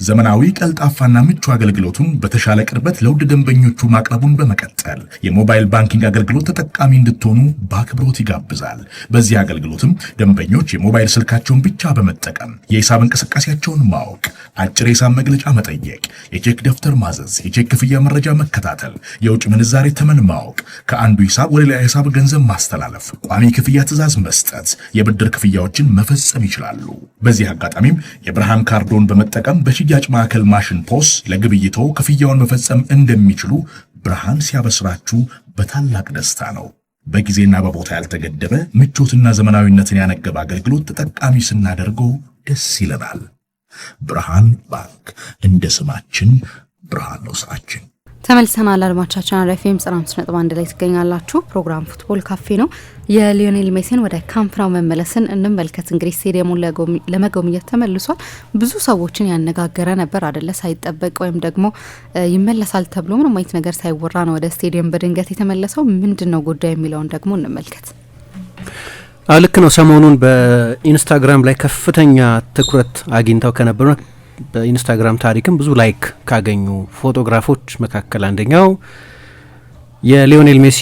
ዘመናዊ ቀልጣፋና ምቹ አገልግሎቱን በተሻለ ቅርበት ለውድ ደንበኞቹ ማቅረቡን በመቀጠል የሞባይል ባንኪንግ አገልግሎት ተጠቃሚ እንድትሆኑ በአክብሮት ይጋብዛል። በዚህ አገልግሎትም ደንበኞች የሞባይል ስልካቸውን ብቻ በመጠቀም የሂሳብ እንቅስቃሴያቸውን ማወቅ፣ አጭር የሂሳብ መግለጫ መጠየቅ፣ የቼክ ደብተር ማዘዝ፣ የቼክ ክፍያ መረጃ መከታተል፣ የውጭ ምንዛሬ ተመን ማወቅ፣ ከአንዱ ሂሳብ ወደ ሌላ ሂሳብ ገንዘብ ማስተላለፍ፣ ቋሚ ክፍያ ትዕዛዝ መስጠት፣ የብድር ክፍያዎችን መፈጸም ይችላሉ። በዚህ አጋጣሚም የብርሃን ካርዶን በመጠቀም በሽያጭ ማዕከል ማሽን ፖስ ለግብይቶ ክፍያውን መፈጸም እንደሚችሉ ብርሃን ሲያበስራችሁ በታላቅ ደስታ ነው። በጊዜና በቦታ ያልተገደበ ምቾትና ዘመናዊነትን ያነገበ አገልግሎት ተጠቃሚ ስናደርገው ደስ ይለናል። ብርሃን ባንክ፣ እንደ ስማችን ብርሃን ነው ስራችን። ተመልሰናል። አድማጮቻችን አራፊም 95.1 ላይ ትገኛላችሁ። ፕሮግራም ፉትቦል ካፌ ነው። የሊዮኔል ሜሲን ወደ ካምፕ ናው መመለስን እንመልከት። እንግዲህ ስቴዲየሙን ለመጎብኘት ተመልሷል። ብዙ ሰዎችን ያነጋገረ ነበር አይደለ? ሳይጠበቅ ወይም ደግሞ ይመለሳል ተብሎ ምንም አይነት ነገር ሳይወራ ነው ወደ ስቴዲየም በድንገት የተመለሰው። ምንድነው ጉዳይ የሚለውን ደግሞ እንመልከት። ልክ ነው። ሰሞኑን በኢንስታግራም ላይ ከፍተኛ ትኩረት አግኝተው ከነበሩ በኢንስታግራም ታሪክም ብዙ ላይክ ካገኙ ፎቶግራፎች መካከል አንደኛው የሊዮኔል ሜሲ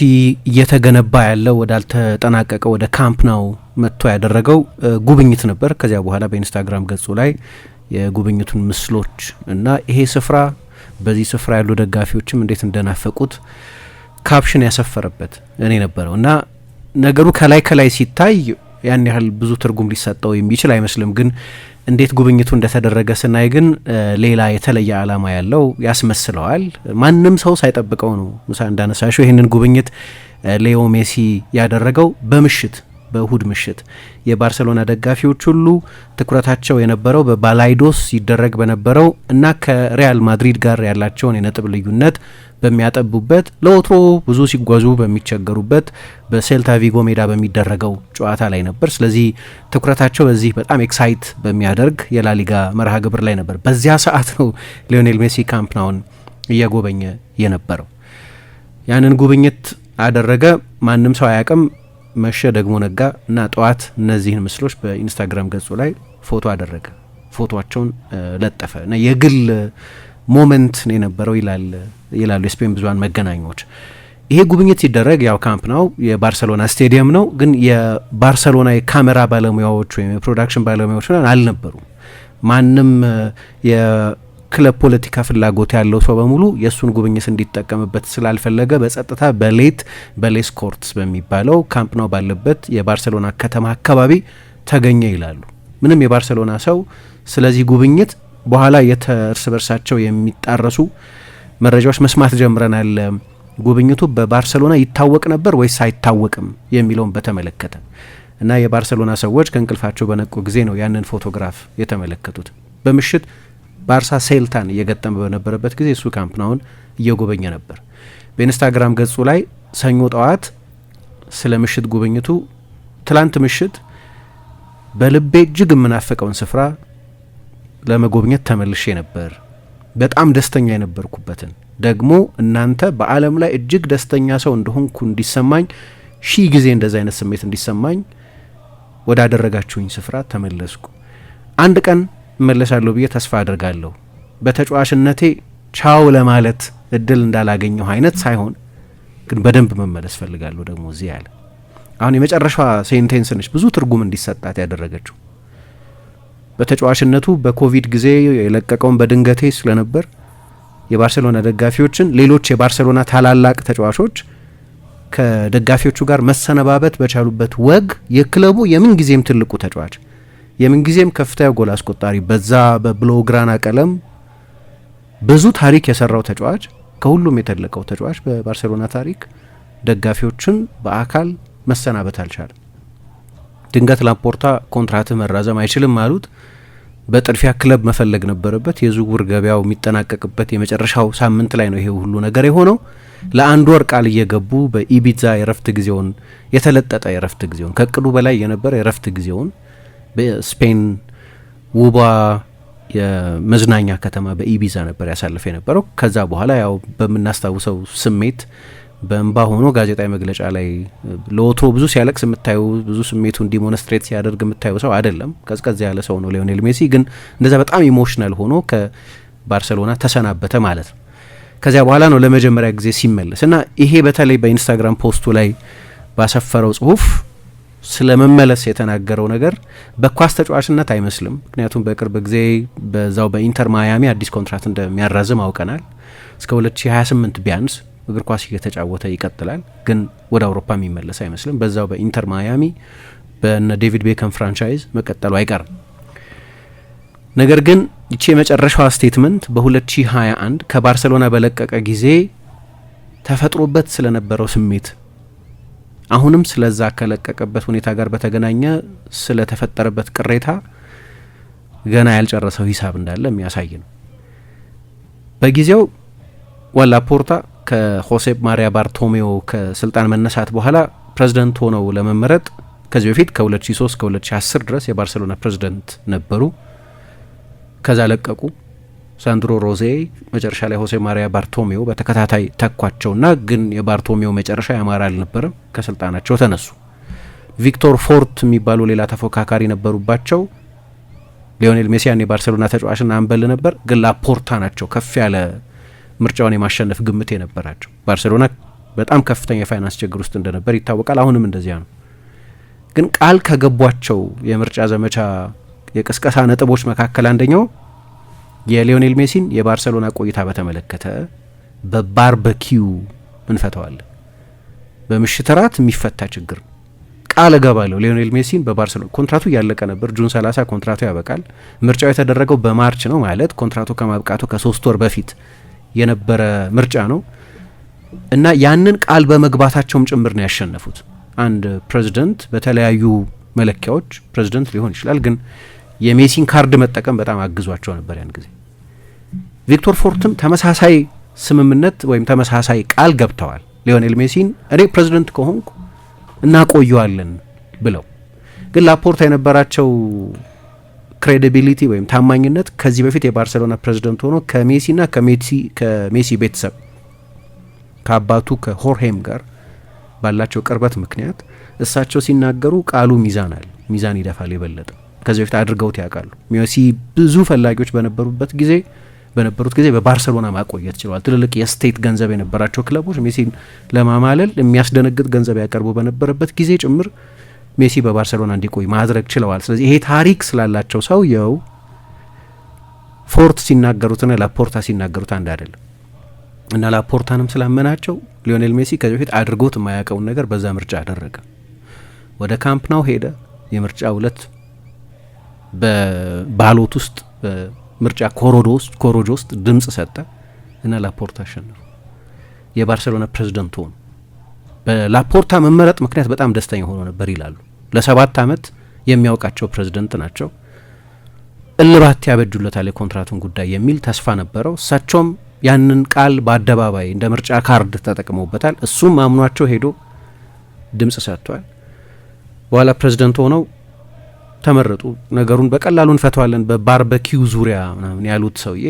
እየተገነባ ያለው ወዳልተጠናቀቀ ወደ ካምፕ ናው መጥቶ ያደረገው ጉብኝት ነበር። ከዚያ በኋላ በኢንስታግራም ገጹ ላይ የጉብኝቱን ምስሎች እና ይሄ ስፍራ በዚህ ስፍራ ያሉ ደጋፊዎችም እንዴት እንደናፈቁት ካፕሽን ያሰፈረበት እኔ ነበረው እና ነገሩ ከላይ ሲታይ ያን ያህል ብዙ ትርጉም ሊሰጠው የሚችል አይመስልም። ግን እንዴት ጉብኝቱ እንደተደረገ ስናይ ግን ሌላ የተለየ ዓላማ ያለው ያስመስለዋል። ማንም ሰው ሳይጠብቀው ነው ሙሳ እንዳነሳሽው ይህንን ጉብኝት ሌዮ ሜሲ ያደረገው በእሁድ ምሽት የባርሴሎና ደጋፊዎች ሁሉ ትኩረታቸው የነበረው በባላይዶስ ሲደረግ በነበረው እና ከሪያል ማድሪድ ጋር ያላቸውን የነጥብ ልዩነት በሚያጠቡበት ለወትሮ ብዙ ሲጓዙ በሚቸገሩበት በሴልታ ቪጎ ሜዳ በሚደረገው ጨዋታ ላይ ነበር። ስለዚህ ትኩረታቸው በዚህ በጣም ኤክሳይት በሚያደርግ የላሊጋ መርሃ ግብር ላይ ነበር። በዚያ ሰዓት ነው ሊዮኔል ሜሲ ካምፕ ናውን እየጎበኘ የነበረው። ያንን ጉብኝት አደረገ። ማንም ሰው አያውቅም። መሸ ደግሞ ነጋ እና ጠዋት እነዚህን ምስሎች በኢንስታግራም ገጹ ላይ ፎቶ አደረገ። ፎቶቸውን ለጠፈ እና የግል ሞመንት ነው የነበረው ይላሉ የስፔን ብዙሃን መገናኛዎች። ይሄ ጉብኝት ሲደረግ ያው ካምፕ ናው የባርሰሎና ስቴዲየም ነው፣ ግን የባርሰሎና የካሜራ ባለሙያዎች ወይም የፕሮዳክሽን ባለሙያዎች አልነበሩም። ማንም የክለብ ፖለቲካ ፍላጎት ያለው ሰው በሙሉ የእሱን ጉብኝት እንዲጠቀምበት ስላልፈለገ በጸጥታ በሌስ ኮርትስ በሚባለው ካምፕ ናው ባለበት የባርሰሎና ከተማ አካባቢ ተገኘ ይላሉ። ምንም የባርሰሎና ሰው ስለዚህ ጉብኝት በኋላ እርስ በርሳቸው የሚጣረሱ መረጃዎች መስማት ጀምረናል። ጉብኝቱ በባርሰሎና ይታወቅ ነበር ወይስ አይታወቅም የሚለውን በተመለከተ እና የባርሰሎና ሰዎች ከእንቅልፋቸው በነቁ ጊዜ ነው ያንን ፎቶግራፍ የተመለከቱት። በምሽት ባርሳ ሴልታን እየገጠመ በነበረበት ጊዜ እሱ ካምፕ ናውን እየጎበኘ ነበር። በኢንስታግራም ገጹ ላይ ሰኞ ጠዋት ስለ ምሽት ጉብኝቱ ትላንት ምሽት በልቤ እጅግ የምናፈቀውን ስፍራ ለመጎብኘት ተመልሼ ነበር። በጣም ደስተኛ የነበርኩበትን ደግሞ እናንተ በዓለም ላይ እጅግ ደስተኛ ሰው እንደሆንኩ እንዲሰማኝ 1000 ጊዜ እንደዛ አይነት ስሜት እንዲሰማኝ ወዳደረጋችሁኝ ስፍራ ተመለስኩ። አንድ ቀን እመለሳለሁ ብዬ ተስፋ አድርጋለሁ። በተጫዋችነቴ ቻው ለማለት እድል እንዳላገኘው አይነት ሳይሆን ግን በደንብ መመለስ ፈልጋለሁ ደግሞ እዚህ ያለ። አሁን የመጨረሻዋ ሴንቴንስ ነች ብዙ ትርጉም እንዲሰጣት ያደረገችው። በተጫዋችነቱ በኮቪድ ጊዜ የለቀቀውን በድንገቴ ስለነበር የባርሴሎና ደጋፊዎችን ሌሎች የባርሴሎና ታላላቅ ተጫዋቾች ከደጋፊዎቹ ጋር መሰነባበት በቻሉበት ወግ የክለቡ የምን ጊዜም ትልቁ ተጫዋች የምን ጊዜም ከፍተኛ ጎል አስቆጣሪ በዛ በብሎግራና ቀለም ብዙ ታሪክ የሰራው ተጫዋች ከሁሉም የተለቀው ተጫዋች በባርሴሎና ታሪክ ደጋፊዎችን በአካል መሰናበት አልቻለም። ድንገት ላፖርታ ኮንትራት መራዘም አይችልም አሉት። በጥድፊያ ክለብ መፈለግ ነበረበት። የዝውውር ገበያው የሚጠናቀቅበት የመጨረሻው ሳምንት ላይ ነው ይሄ ሁሉ ነገር የሆነው። ለአንድ ወር ቃል እየገቡ በኢቢዛ የረፍት ጊዜውን የተለጠጠ የረፍት ጊዜውን ከቅዱ በላይ የነበረ የረፍት ጊዜውን በስፔን ውቧ የመዝናኛ ከተማ በኢቢዛ ነበር ያሳልፈ የነበረው። ከዛ በኋላ ያው በምናስታውሰው ስሜት በእንባ ሆኖ ጋዜጣዊ መግለጫ ላይ ለወትሮ ብዙ ሲያለቅስ የምታዩ ብዙ ስሜቱን ዲሞንስትሬት ሲያደርግ የምታዩ ሰው አይደለም። ቀዝቀዝ ያለ ሰው ነው ሊዮኔል ሜሲ። ግን እንደዛ በጣም ኢሞሽናል ሆኖ ከባርሰሎና ተሰናበተ ማለት ነው። ከዚያ በኋላ ነው ለመጀመሪያ ጊዜ ሲመለስ እና ይሄ በተለይ በኢንስታግራም ፖስቱ ላይ ባሰፈረው ጽሁፍ ስለ መመለስ የተናገረው ነገር በኳስ ተጫዋችነት አይመስልም። ምክንያቱም በቅርብ ጊዜ በዛው በኢንተር ማያሚ አዲስ ኮንትራት እንደሚያራዝም አውቀናል። እስከ 2028 ቢያንስ እግር ኳስ እየተጫወተ ይቀጥላል። ግን ወደ አውሮፓ የሚመለስ አይመስልም። በዛው በኢንተር ማያሚ በነ ዴቪድ ቤከም ፍራንቻይዝ መቀጠሉ አይቀርም። ነገር ግን ይቺ የመጨረሻዋ ስቴትመንት በ2021 ከባርሰሎና በለቀቀ ጊዜ ተፈጥሮበት ስለነበረው ስሜት አሁንም ስለዛ ከለቀቀበት ሁኔታ ጋር በተገናኘ ስለተፈጠረበት ቅሬታ ገና ያልጨረሰው ሂሳብ እንዳለ የሚያሳይ ነው። በጊዜው ላፖርታ ከሆሴፕ ማሪያ ባርቶሜዮ ከስልጣን መነሳት በኋላ ፕሬዝዳንት ሆነው ለመመረጥ ከዚህ በፊት ከ2003 ከ2010 ድረስ የባርሰሎና ፕሬዝዳንት ነበሩ። ከዛ ለቀቁ። ሳንድሮ ሮዜ መጨረሻ ላይ ሆሴ ማሪያ ባርቶሜዮ በተከታታይ ተኳቸውና ግን የባርቶሜዮ መጨረሻ ያማረ አልነበረም። ከስልጣናቸው ተነሱ። ቪክቶር ፎርት የሚባሉ ሌላ ተፎካካሪ ነበሩባቸው። ሊዮኔል ሜሲ ያን የባርሰሎና ተጫዋችና አንበል ነበር። ግን ላፖርታ ናቸው ከፍ ያለ ምርጫውን የማሸነፍ ግምት የነበራቸው። ባርሰሎና በጣም ከፍተኛ የፋይናንስ ችግር ውስጥ እንደነበር ይታወቃል። አሁንም እንደዚያ ነው። ግን ቃል ከገቧቸው የምርጫ ዘመቻ የቅስቀሳ ነጥቦች መካከል አንደኛው የሊዮኔል ሜሲን የባርሰሎና ቆይታ በተመለከተ በባርበኪው እንፈታዋለን፣ በምሽት ራት የሚፈታ ችግር ቃል እገባለሁ። ሊዮኔል ሜሲን በባርሰሎና ኮንትራቱ እያለቀ ነበር። ጁን 30 ኮንትራቱ ያበቃል። ምርጫው የተደረገው በማርች ነው ማለት ኮንትራቱ ከማብቃቱ ከ3 ወር በፊት የነበረ ምርጫ ነው እና ያንን ቃል በመግባታቸውም ጭምር ነው ያሸነፉት። አንድ ፕሬዝደንት በተለያዩ መለኪያዎች ፕሬዝደንት ሊሆን ይችላል፣ ግን የሜሲን ካርድ መጠቀም በጣም አግዟቸው ነበር ያን ጊዜ። ቪክቶር ፎርትም ተመሳሳይ ስምምነት ወይም ተመሳሳይ ቃል ገብተዋል። ሊዮኔል ሜሲን እኔ ፕሬዝደንት ከሆንኩ እናቆየዋለን ብለው። ግን ላፖርታ የነበራቸው ክሬዲቢሊቲ ወይም ታማኝነት ከዚህ በፊት የባርሰሎና ፕሬዝደንት ሆኖ ከሜሲና ከሜሲ ቤተሰብ ከአባቱ ከሆርሄም ጋር ባላቸው ቅርበት ምክንያት እሳቸው ሲናገሩ ቃሉ ሚዛን ይደፋል የበለጠ። ከዚህ በፊት አድርገውት ያውቃሉ። ሜሲ ብዙ ፈላጊዎች በነበሩት ጊዜ በባርሰሎና ማቆየት ችለዋል። ትልልቅ የስቴት ገንዘብ የነበራቸው ክለቦች ሜሲን ለማማለል የሚያስደነግጥ ገንዘብ ያቀርቡ በነበረበት ጊዜ ጭምር ሜሲ በባርሰሎና እንዲቆይ ማድረግ ችለዋል። ስለዚህ ይሄ ታሪክ ስላላቸው ሰውየው ፎርት ሲናገሩትና ላፖርታ ሲናገሩት አንድ አይደለም እና ላፖርታንም ስላመናቸው ሊዮኔል ሜሲ ከዚህ በፊት አድርጎት የማያውቀውን ነገር በዛ ምርጫ አደረገ። ወደ ካምፕ ናው ሄደ። የምርጫ ዕለት በባሎት ውስጥ በምርጫ ኮሮጆ ውስጥ ድምጽ ሰጠ እና ላፖርታ አሸነፉ። የባርሰሎና ፕሬዝዳንት ሆኑ። በላፖርታ መመረጥ ምክንያት በጣም ደስተኛ ሆኖ ነበር ይላሉ። ለ7 ዓመት የሚያውቃቸው ፕሬዝዳንት ናቸው። እልባት ያበጁለታል የኮንትራቱን ጉዳይ የሚል ተስፋ ነበረው። እሳቸውም ያንን ቃል በአደባባይ እንደ ምርጫ ካርድ ተጠቅመውበታል። እሱም አምኗቸው ሄዶ ድምጽ ሰጥቷል። በኋላ ፕሬዝዳንት ሆነው ተመረጡ። ነገሩን በቀላሉ እንፈተዋለን በባርበኪው ዙሪያ ምናምን ያሉት ሰውዬ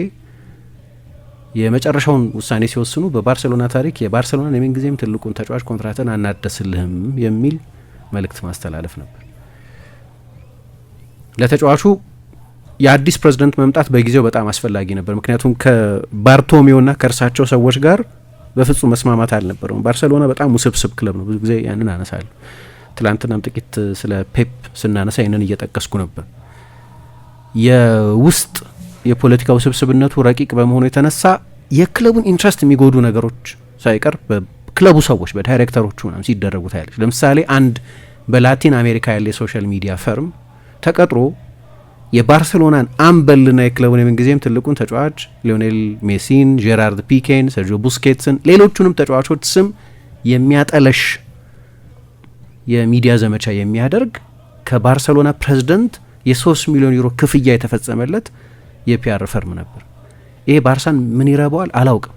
የመጨረሻውን ውሳኔ ሲወስኑ በባርሰሎና ታሪክ የባርሰሎና የምንጊዜም ትልቁን ተጫዋች ኮንትራትን አናደስልህም የሚል መልእክት ማስተላለፍ ነበር። ለተጫዋቹ የአዲስ ፕሬዝዳንት መምጣት በጊዜው በጣም አስፈላጊ ነበር። ምክንያቱም ከባርቶሜዮና ከእርሳቸው ሰዎች ጋር በፍጹም መስማማት አልነበረውም። ባርሰሎና በጣም ውስብስብ ክለብ ነው። ብዙ ጊዜ ያንን አነሳለሁ። ትላንትናም ጥቂት ስለ ፔፕ ስናነሳ ይንን እየጠቀስኩ ነበር። የውስጥ የፖለቲካ ውስብስብነቱ ረቂቅ በመሆኑ የተነሳ የክለቡን ኢንትረስት የሚጎዱ ነገሮች ሳይቀር በክለቡ ሰዎች በዳይሬክተሮቹ ምናምን ሲደረጉ ታያለች። ለምሳሌ አንድ በላቲን አሜሪካ ያለ የሶሻል ሚዲያ ፈርም ተቀጥሮ የባርሰሎናን አምበልና የክለቡን የምንጊዜም ትልቁን ተጫዋች ሊዮኔል ሜሲን፣ ጄራርድ ፒኬን፣ ሰርጂዮ ቡስኬትስን ሌሎቹንም ተጫዋቾች ስም የሚያጠለሽ የሚዲያ ዘመቻ የሚያደርግ ከባርሰሎና ፕሬዝዳንት የ3 ሚሊዮን ዩሮ ክፍያ የተፈጸመለት የፒአር ፈርም ነበር። ይሄ ባርሳን ምን ይረባዋል አላውቅም።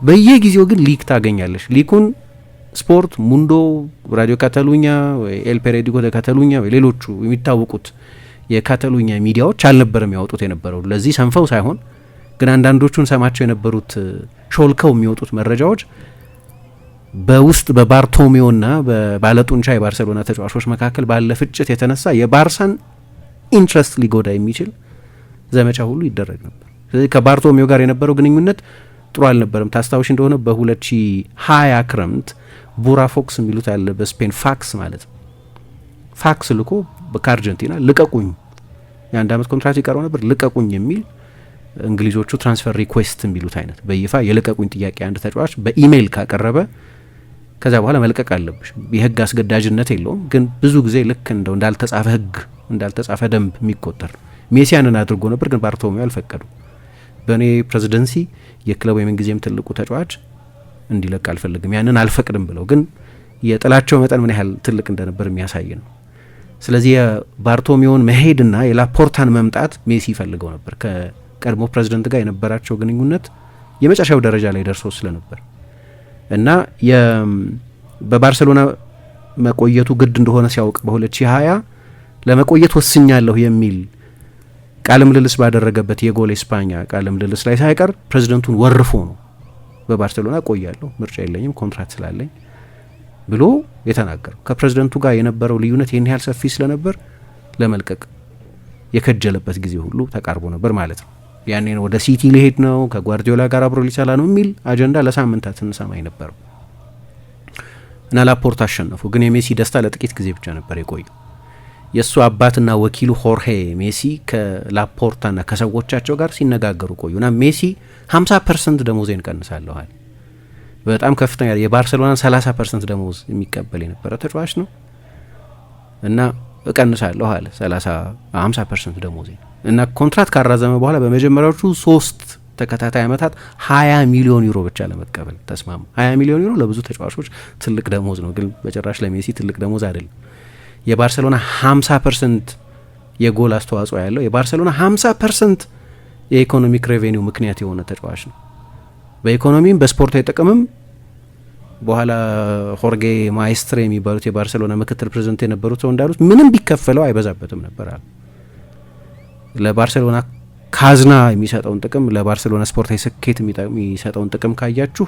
በየጊዜው ግን ሊክ ታገኛለሽ። ሊኩን ስፖርት፣ ሙንዶ፣ ራዲዮ ካታሉኛ ወይ ኤል ፔሬዲጎ ደ ካታሉኛ ወይ ሌሎቹ የሚታወቁት የካታሉኛ ሚዲያዎች አልነበረም ያወጡት የነበረው። ለዚህ ሰንፈው ሳይሆን ግን አንዳንዶቹን ሰማቸው የነበሩት ሾልከው የሚወጡት መረጃዎች በውስጥ በባርቶሜዮና በባለጡንቻ የባርሴሎና ተጫዋቾች መካከል ባለ ፍጭት የተነሳ የባርሳን ኢንትረስት ሊጎዳ የሚችል ዘመቻ ሁሉ ይደረግ ነበር። ስለዚህ ከባርቶሜዮ ጋር የነበረው ግንኙነት ጥሩ አልነበረም። ታስታውሽ እንደሆነ በ2020 ክረምት ቡራ ፎክስ የሚሉት ያለ በስፔን ፋክስ ማለት ነው። ፋክስ ልኮ ከአርጀንቲና ልቀቁኝ፣ የ1 ዓመት ኮንትራት ይቀረው ነበር፣ ልቀቁኝ የሚል እንግሊዞቹ ትራንስፈር ሪኩዌስት የሚሉት አይነት በይፋ የልቀቁኝ ጥያቄ አንድ ተጫዋች በኢሜይል ካቀረበ ከዛ በኋላ መልቀቅ አለብሽ። የህግ አስገዳጅነት የለውም፣ ግን ብዙ ጊዜ ልክ እንደው እንዳልተጻፈ ህግ እንዳልተጻፈ ደንብ የሚቆጠር ሜሲ ያንን አድርጎ ነበር፣ ግን ባርቶሜዮ አልፈቀዱም። በእኔ ፕሬዚደንሲ የክለቡ የምንጊዜም ትልቁ ተጫዋች እንዲለቅ አልፈልግም፣ ያንን አልፈቅድም ብለው፣ ግን የጥላቸው መጠን ምን ያህል ትልቅ እንደነበር የሚያሳይ ነው። ስለዚህ የባርቶሜዮን መሄድና የላፖርታን መምጣት ሜሲ ይፈልገው ነበር። ከቀድሞ ፕሬዚደንት ጋር የነበራቸው ግንኙነት የመጨረሻው ደረጃ ላይ ደርሶ ስለነበር እና በባርሴሎና መቆየቱ ግድ እንደሆነ ሲያውቅ በ2020 ለመቆየት ወስኛለሁ የሚል ቃለ ምልልስ ባደረገበት የጎል ስፓኛ ቃለ ምልልስ ላይ ሳይቀር ፕሬዚደንቱን ወርፎ ነው በባርሴሎና ቆያለሁ፣ ምርጫ የለኝም፣ ኮንትራት ስላለኝ ብሎ የተናገረው። ከፕሬዚደንቱ ጋር የነበረው ልዩነት ይህን ያህል ሰፊ ስለነበር ለመልቀቅ የከጀለበት ጊዜ ሁሉ ተቃርቦ ነበር ማለት ነው። ያኔ ወደ ሲቲ ሊሄድ ነው፣ ከጓርዲዮላ ጋር አብሮ ሊሰራ ነው የሚል አጀንዳ ለሳምንታት እንሰማ የነበረው እና ላፖርታ አሸነፉ። ግን የሜሲ ደስታ ለጥቂት ጊዜ ብቻ ነበር የቆየው። የእሱ አባትና ወኪሉ ሆርሄ ሜሲ ከላፖርታና ከሰዎቻቸው ጋር ሲነጋገሩ ቆዩና ሜሲ 50% ደሞዜን ቀንሳለኋል። በጣም ከፍተኛ የባርሴሎና 30% ደሞዝ የሚቀበል የነበረ ተጫዋች ነው እና እቀንሳለሁ አለ 50% ደሞዜ እና ኮንትራት ካራዘመ በኋላ በመጀመሪያዎቹ 3 ተከታታይ ዓመታት 20 ሚሊዮን ዩሮ ብቻ ለመቀበል ተስማማ። 20 ሚሊዮን ዩሮ ለብዙ ተጫዋቾች ትልቅ ደሞዝ ነው፣ ግን በጭራሽ ለሜሲ ትልቅ ደሞዝ አይደለም። የባርሴሎና 50% የጎል አስተዋጽኦ ያለው የባርሴሎና 50% የኢኮኖሚክ ሬቬኒው ምክንያት የሆነ ተጫዋች ነው። በኢኮኖሚም በስፖርታዊ ጥቅምም በኋላ ሆርጌ ማይስትሬ የሚባሉት የባርሴሎና ምክትል ፕሬዝዳንት የነበሩት ሰው እንዳሉት ምንም ቢከፈለው አይበዛበትም ነበር አሉ። ለባርሴሎና ካዝና የሚሰጠውን ጥቅም፣ ለባርሴሎና ስፖርታዊ ስኬት የሚሰጠውን ጥቅም ካያችሁ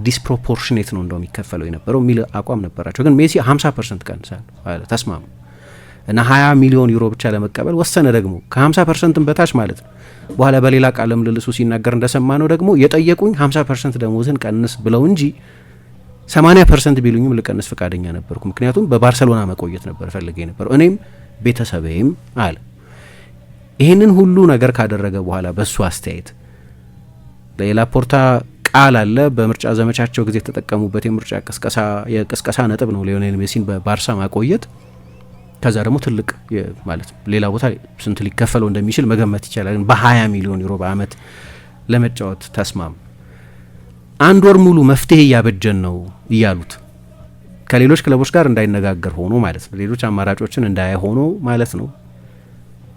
ዲስፕሮፖርሽኔት ነው እንደው የሚከፈለው የነበረው የሚል አቋም ነበራቸው። ግን ሜሲ 50% ቀንሳል አለ፣ ተስማሙ እና 20 ሚሊዮን ዩሮ ብቻ ለመቀበል ወሰነ። ደግሞ ከ50% በታች ማለት ነው። በኋላ በሌላ ቃለ ምልልሱ ሲናገር እንደሰማ ነው ደግሞ የጠየቁኝ 50% ደሞዝን ቀንስ ብለው እንጂ 80% ቢሉኝም ልቀንስ ፈቃደኛ ነበርኩ፣ ምክንያቱም በባርሴሎና መቆየት ነበር ፈልጌ ነበረው እኔም ቤተሰቤም አለ። ይህንን ሁሉ ነገር ካደረገ በኋላ በሱ አስተያየት የላፖርታ ቃል አለ። በምርጫ ዘመቻቸው ጊዜ የተጠቀሙበት የምርጫ የቅስቀሳ ነጥብ ነው ሊዮኔል ሜሲን በባርሳ ማቆየት። ከዛ ደግሞ ትልቅ ማለት ሌላ ቦታ ስንት ሊከፈለው እንደሚችል መገመት ይቻላል። በ20 ሚሊዮን ዩሮ በአመት ለመጫወት ተስማሙ። 1 ወር ሙሉ መፍትሄ እያበጀን ነው እያሉት ከሌሎች ክለቦች ጋር እንዳይነጋገር ሆኖ ማለት ነው፣ ሌሎች አማራጮችን እንዳያይ ሆኖ ማለት ነው።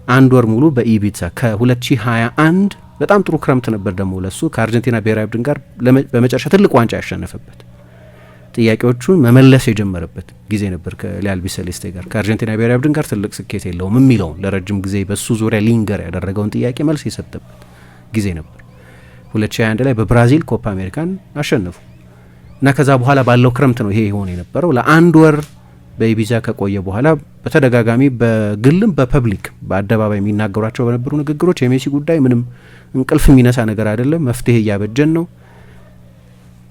1 ወር ሙሉ በኢቢዛ ከ2021 በጣም ጥሩ ክረምት ነበር ደግሞ ለሱ ከአርጀንቲና ብሔራዊ ቡድን ጋር በመጨረሻ ትልቅ ዋንጫ ያሸነፈበት፣ ጥያቄዎቹን መመለስ የጀመረበት ጊዜ ነበር። ከሪያል ሴሌስቴ ጋር ከአርጀንቲና ብሔራዊ ቡድን ጋር ትልቅ ስኬት የለውም የሚለውን ለረጅም ጊዜ በሱ ዙሪያ ሊንገር ያደረገውን ጥያቄ መልስ የሰጠበት ጊዜ ነበር። 2021 ላይ በብራዚል ኮፓ አሜሪካን አሸነፉ እና ከዛ በኋላ ባለው ክረምት ነው ይሄ የሆነ የነበረው። ለ1 ወር በኢቢዛ ከቆየ በኋላ በተደጋጋሚ በግልም በፐብሊክ በአደባባይ የሚናገሯቸው በነበሩ ንግግሮች የሜሲ ጉዳይ ምንም እንቅልፍ የሚነሳ ነገር አይደለም፣ መፍትሄ እያበጀን ነው፣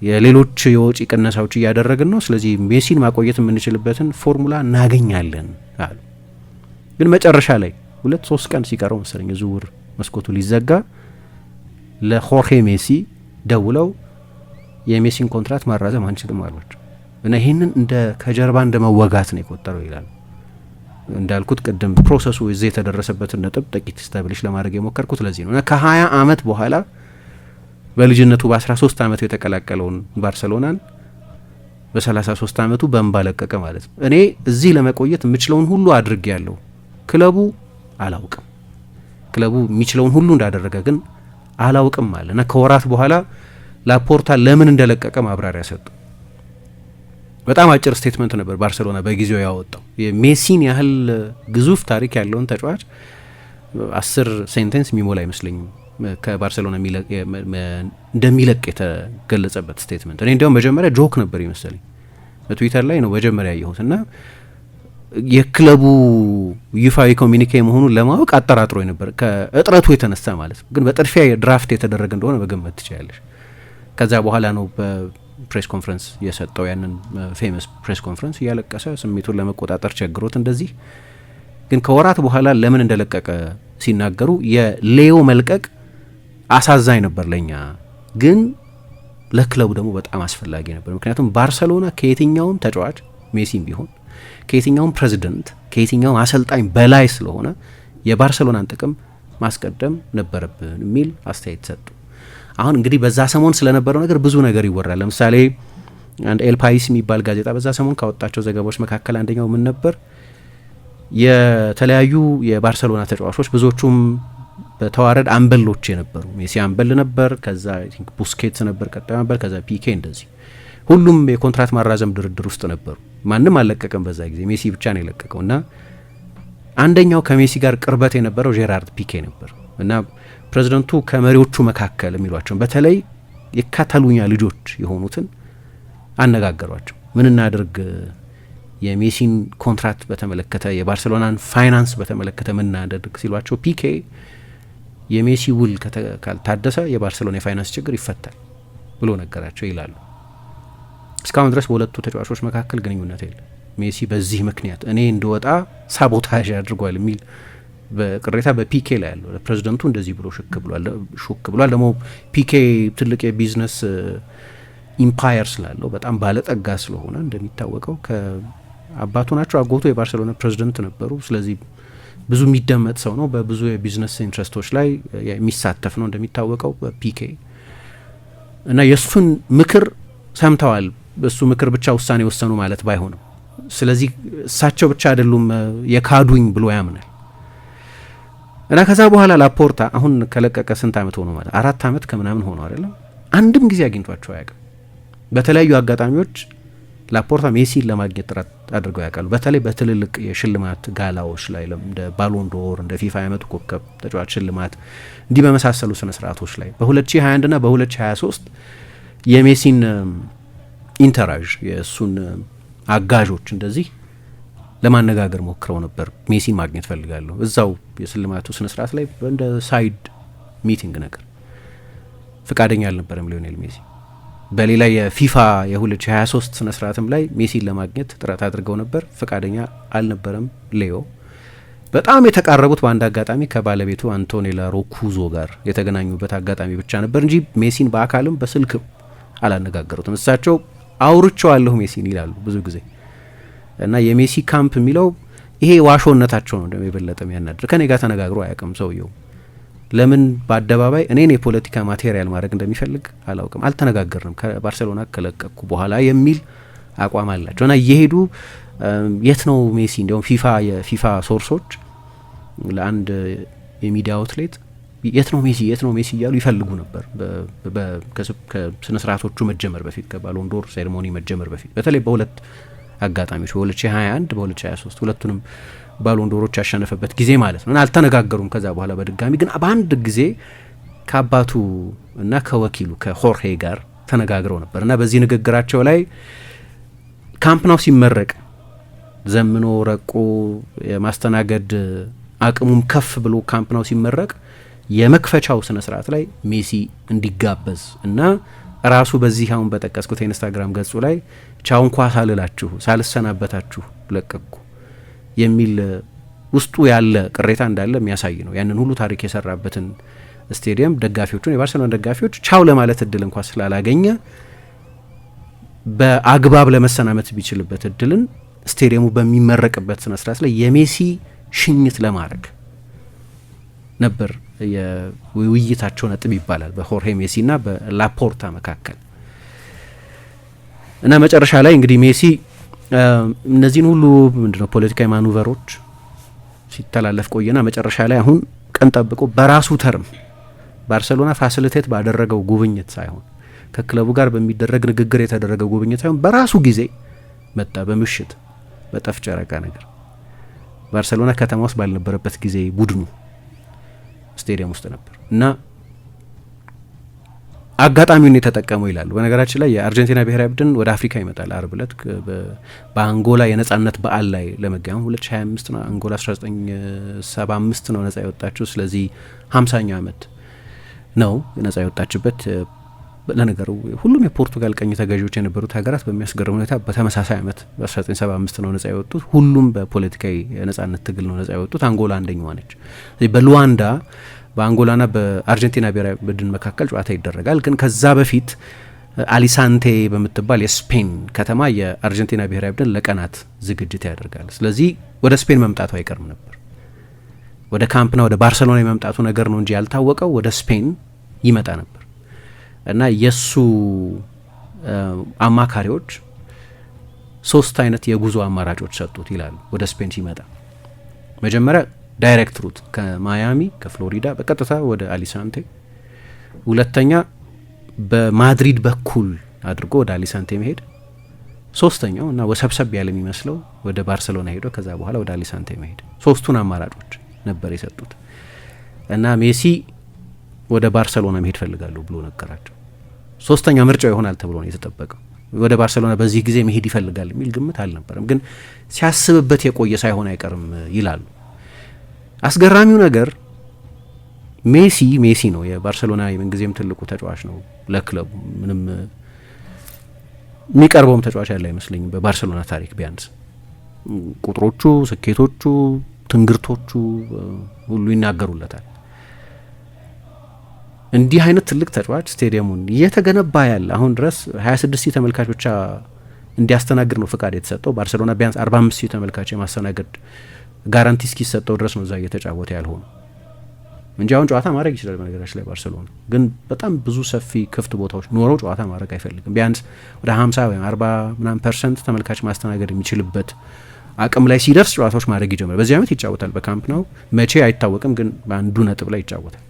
የሌሎች የወጪ ቅነሳዎች እያደረግን ነው፣ ስለዚህ ሜሲን ማቆየት የምንችልበትን ፎርሙላ እናገኛለን አሉ። ግን መጨረሻ ላይ 2-3 ቀን ሲቀረው መሰለኝ የዝውውር መስኮቱ ሊዘጋ ለሆርሄ ሜሲ ደውለው የሜሲን ኮንትራት ማራዘም አንችልም አሏቸው እና ይህንን እንደ ከጀርባ እንደ መወጋት ነው የቆጠረው ይላል። እንዳልኩት ቅድም ፕሮሰሱ እዚህ የተደረሰበትን ነጥብ ጥቂት ስታብሊሽ ለማድረግ የሞከርኩት ለዚህ ነው እና ከ20 ዓመት በኋላ በልጅነቱ በ13 ዓመቱ የተቀላቀለውን ባርሴሎናን በ33 ዓመቱ በእንባ ለቀቀ ማለት ነው። እኔ እዚህ ለመቆየት የምችለውን ሁሉ አድርጌያለሁ፣ ክለቡ አላውቅም፣ ክለቡ የሚችለውን ሁሉ እንዳደረገ ግን አላውቅም አለ እና ከወራት በኋላ ላፖርታ ለምን እንደለቀቀ ማብራሪያ ሰጡ። በጣም አጭር ስቴትመንት ነበር ባርሴሎና በጊዜው ያወጣው። የሜሲን ያህል ግዙፍ ታሪክ ያለውን ተጫዋች 10 ሴንቴንስ የሚሞላ አይመስለኝም ከባርሴሎና እንደሚለቅ የተገለጸበት ስቴትመንት። እኔ እንዲያውም መጀመሪያ ጆክ ነበር ይመስለኝ በትዊተር ላይ ነው መጀመሪያ ያየሁት እና የክለቡ ይፋዊ ኮሚኒኬ መሆኑን ለማወቅ አጠራጥሮ ነበር ከእጥረቱ የተነሳ ማለት ነው። ግን በጥድፊያ ድራፍት የተደረገ እንደሆነ መገመት ትችላለች። ከዛ በኋላ ነው በፕሬስ ኮንፈረንስ የሰጠው ያንን ፌመስ ፕሬስ ኮንፈረንስ እያለቀሰ ስሜቱን ለመቆጣጠር ቸግሮት እንደዚህ። ግን ከወራት በኋላ ለምን እንደለቀቀ ሲናገሩ የሌዮ መልቀቅ አሳዛኝ ነበር ለኛ፣ ግን ለክለቡ ደግሞ በጣም አስፈላጊ ነበር። ምክንያቱም ባርሰሎና ከየትኛውም ተጫዋች ሜሲም ቢሆን ከየትኛውም ፕሬዚደንት ከየትኛውም አሰልጣኝ በላይ ስለሆነ የባርሰሎናን ጥቅም ማስቀደም ነበረብን የሚል አስተያየት ሰጡ። አሁን እንግዲህ በዛ ሰሞን ስለነበረው ነገር ብዙ ነገር ይወራል። ለምሳሌ አንድ ኤል ፓይስ የሚባል ጋዜጣ በዛ ሰሞን ካወጣቸው ዘገባዎች መካከል አንደኛው ምን ነበር? የተለያዩ የባርሰሎና ተጫዋቾች ብዙዎቹም በተዋረድ አንበሎች የነበሩ ሜሲ አንበል ነበር፣ ከዛ ቡስኬትስ ነበር ቀጣዩ አንበል፣ ከዛ ፒኬ እንደዚህ ሁሉም የኮንትራት ማራዘም ድርድር ውስጥ ነበሩ። ማንም አልለቀቀም በዛ ጊዜ ሜሲ ብቻ ነው የለቀቀው እና አንደኛው ከሜሲ ጋር ቅርበት የነበረው ጄራርድ ፒኬ ነበር እና ፕሬዚደንቱ ከመሪዎቹ መካከል የሚሏቸው በተለይ የካታሉኛ ልጆች የሆኑትን አነጋገሯቸው። ምን እናድርግ፣ የሜሲን ኮንትራት በተመለከተ የባርሴሎናን ፋይናንስ በተመለከተ ምን እናድርግ ሲሏቸው ፒኬ የሜሲ ውል ካልታደሰ የባርሴሎና የፋይናንስ ችግር ይፈታል ብሎ ነገራቸው ይላሉ። እስካሁን ድረስ በሁለቱ ተጫዋቾች መካከል ግንኙነት የለም። ሜሲ በዚህ ምክንያት እኔ እንደወጣ ሳቦታዥ አድርጓል የሚል በቅሬታ በፒኬ ላይ ያለው ለፕሬዚደንቱ እንደዚህ ብሎ ሹክ ብሏል። ደግሞ ፒኬ ትልቅ የቢዝነስ ኢምፓየር ስላለው በጣም ባለጠጋ ስለሆነ እንደሚታወቀው ከአባቱ ናቸው አጎቱ የባርሴሎና ፕሬዚደንት ነበሩ። ስለዚህ ብዙ የሚደመጥ ሰው ነው። በብዙ የቢዝነስ ኢንትረስቶች ላይ የሚሳተፍ ነው እንደሚታወቀው ፒኬ እና የእሱን ምክር ሰምተዋል። በሱ ምክር ብቻ ውሳኔ ወሰኑ ማለት ባይሆንም፣ ስለዚህ እሳቸው ብቻ አይደሉም የካዱኝ ብሎ ያምናል። እና ከዛ በኋላ ላፖርታ አሁን ከለቀቀ ስንት አመት ሆኖ ማለት 4 አመት ከምናምን ሆኖ አይደለም፣ አንድም ጊዜ አግኝቷቸው አያውቅም። በተለያዩ አጋጣሚዎች ላፖርታ ሜሲን ለማግኘት ጥረት አድርገው ያውቃሉ። በተለይ በትልልቅ የሽልማት ጋላዎች ላይ እንደ ባሎን ዶር፣ እንደ ፊፋ የዓመቱ ኮከብ ተጫዋች ሽልማት እንዲህ በመሳሰሉ ስነ ስርዓቶች ላይ በ2021 እና በ2023 የሜሲን ኢንተራዥ የእሱን አጋዦች እንደዚህ ለማነጋገር ሞክረው ነበር። ሜሲን ማግኘት ፈልጋለሁ እዛው የሽልማቱ ስነ ስርዓት ላይ እንደ ሳይድ ሚቲንግ ነገር። ፍቃደኛ አልነበረም ሊዮኔል ሜሲ። በሌላ የፊፋ የ2023 ስነ ስርዓትም ላይ ሜሲን ለማግኘት ጥረት አድርገው ነበር፣ ፍቃደኛ አልነበረም ሌዮ። በጣም የተቃረቡት በአንድ አጋጣሚ ከባለቤቱ አንቶኔላ ሮኩዞ ጋር የተገናኙበት አጋጣሚ ብቻ ነበር እንጂ ሜሲን በአካልም በስልክም አላነጋገሩትም። እሳቸው አውርቼዋለሁ ሜሲን ይላሉ ብዙ ጊዜ እና የሜሲ ካምፕ የሚለው ይሄ ዋሾነታቸው ነው ደግሞ የበለጠ የሚያናድር። ከኔ ጋር ተነጋግሮ አያውቅም ሰውየው። ለምን በአደባባይ እኔን የፖለቲካ ማቴሪያል ማድረግ እንደሚፈልግ አላውቅም። አልተነጋገርንም ከባርሴሎና ከለቀቅኩ በኋላ የሚል አቋም አላቸው እና እየሄዱ የት ነው ሜሲ እንዲያውም የፊፋ ሶርሶች ለአንድ የሚዲያ አውትሌት የት ነው ሜሲ እያሉ ይፈልጉ ነበር ከስነ ስርዓቶቹ መጀመር በፊት ከባሎንዶር ሴሬሞኒ መጀመር በፊት በተለይ በሁለት አጋጣሚዎች በ2021 በ2023 ሁለቱንም ባሎንዶሮች ያሸነፈበት ጊዜ ማለት ነው እና አልተነጋገሩም። ከዛ በኋላ በድጋሚ ግን በአንድ ጊዜ ከአባቱ እና ከወኪሉ ከሆርሄ ጋር ተነጋግረው ነበር እና በዚህ ንግግራቸው ላይ ካምፕ ናው ሲመረቅ ዘምኖ ረቆ የማስተናገድ አቅሙም ከፍ ብሎ ካምፕ ናው ሲመረቅ የመክፈቻው ስነ ስርዓት ላይ ሜሲ እንዲጋበዝ እና ራሱ በዚህ አሁን በጠቀስኩት የኢንስታግራም ገጹ ላይ ቻው እንኳ ሳልላችሁ ሳልሰናበታችሁ ለቀቅኩ የሚል ውስጡ ያለ ቅሬታ እንዳለ የሚያሳይ ነው። ያንን ሁሉ ታሪክ የሰራበትን ስቴዲየም ደጋፊዎቹን የባርሴሎና ደጋፊዎች ቻው ለማለት እድል እንኳ ስላላገኘ በአግባብ ለመሰናመት ቢችልበት እድልን ስቴዲየሙ በሚመረቅበት ስነ ስርዓት ላይ የሜሲ ሽኝት ለማድረግ ነበር የውይይታቸው ነጥብ ይባላል በሆርሄ ሜሲ እና በላፖርታ መካከል እና መጨረሻ ላይ እንግዲህ ሜሲ እነዚህን ሁሉ ምንድነው ፖለቲካዊ ማኑቨሮች ሲተላለፍ ቆየና መጨረሻ ላይ አሁን ቀን ጠብቆ በራሱ ተርም ባርሴሎና ፋሲሊቴት ባደረገው ጉብኝት ሳይሆን ከክለቡ ጋር በሚደረግ ንግግር የተደረገው ጉብኝት ሳይሆን በራሱ ጊዜ መጣ። በምሽት በጠፍ ጨረቃ ነገር ባርሴሎና ከተማ ውስጥ ባልነበረበት ጊዜ ቡድኑ ስቴዲየም ውስጥ ነበር እና አጋጣሚውን የተጠቀመው ይላሉ። በነገራችን ላይ የአርጀንቲና ብሔራዊ ቡድን ወደ አፍሪካ ይመጣል አርብ ዕለት በአንጎላ የነጻነት በዓል ላይ ለመገኘት 2025 ነው። አንጎላ 1975 ነው ነጻ የወጣችው። ስለዚህ 50ኛው ዓመት ነው ነጻ የወጣችበት። ለነገሩ ሁሉም የፖርቱጋል ቀኝ ተገዢዎች የነበሩት ሀገራት በሚያስገርም ሁኔታ በተመሳሳይ ዓመት በ1975 ነው ነጻ የወጡት። ሁሉም በፖለቲካዊ የነጻነት ትግል ነው ነጻ የወጡት። አንጎላ አንደኛዋ ነች። በሉዋንዳ በአንጎላና በአርጀንቲና ብሔራዊ ቡድን መካከል ጨዋታ ይደረጋል። ግን ከዛ በፊት አሊሳንቴ በምትባል የስፔን ከተማ የአርጀንቲና ብሔራዊ ቡድን ለቀናት ዝግጅት ያደርጋል። ስለዚህ ወደ ስፔን መምጣቱ አይቀርም ነበር። ወደ ካምፕና ወደ ባርሰሎና የመምጣቱ ነገር ነው እንጂ ያልታወቀው ወደ ስፔን ይመጣ ነበር እና የሱ አማካሪዎች 3 አይነት የጉዞ አማራጮች ሰጡት ይላሉ። ወደ ስፔን ሲመጣ መጀመሪያ ዳይሬክት ሩት ከማያሚ ከፍሎሪዳ በቀጥታ ወደ አሊሳንቴ፣ ሁለተኛ በማድሪድ በኩል አድርጎ ወደ አሊሳንቴ መሄድ፣ ሶስተኛው እና ወሰብሰብ ያለ የሚመስለው ወደ ባርሰሎና ሄዶ ከዛ በኋላ ወደ አሊሳንቴ መሄድ። 3ቱን አማራጮች ነበር የሰጡት እና ሜሲ ወደ ባርሰሎና መሄድ ፈልጋለሁ ብሎ ነገራቸው። 3ኛ ምርጫው ይሆናል ተብሎ ነው የተጠበቀው። ወደ ባርሰሎና በዚህ ጊዜ መሄድ ይፈልጋል የሚል ግምት አልነበረም፣ ግን ሲያስብበት የቆየ ሳይሆን አይቀርም ይላሉ። አስገራሚው ነገር ሜሲ ነው። የባርሰሎና የምንጊዜም ትልቁ ተጫዋች ነው ለክለቡ። ምንም የሚቀርበውም ተጫዋች ያለ አይመስለኝም በባርሰሎና ታሪክ። ቢያንስ ቁጥሮቹ፣ ስኬቶቹ፣ ትንግርቶቹ ሁሉ ይናገሩለታል። እንዲህ አይነት ትልቅ ተጫዋች ስቴዲየሙን እየተገነባ ያለ አሁን ድረስ 26,000 ተመልካች ብቻ እንዲያስተናግድ ነው ፍቃድ የተሰጠው። ባርሰሎና ቢያንስ 45,000 ተመልካች የማስተናገድ ጋራንቲ እስኪሰጠው ድረስ ነው እዛ እየተጫወተ ያልሆነ እንጂ አሁን ጨዋታ ማድረግ ይችላል። በነገራችን ላይ ባርሰሎና ግን በጣም ብዙ ሰፊ ክፍት ቦታዎች ኖረው ጨዋታ ማድረግ አይፈልግም። ቢያንስ ወደ 50 ወይም 40% ተመልካች ማስተናገድ የሚችልበት አቅም ላይ ሲደርስ ጨዋታዎች ማድረግ ይጀምራል። በዚህ ዓመት ይጫወታል በካምፕ ነው፣ መቼ አይታወቅም፣ ግን በአንዱ ነጥብ ላይ ይጫወታል።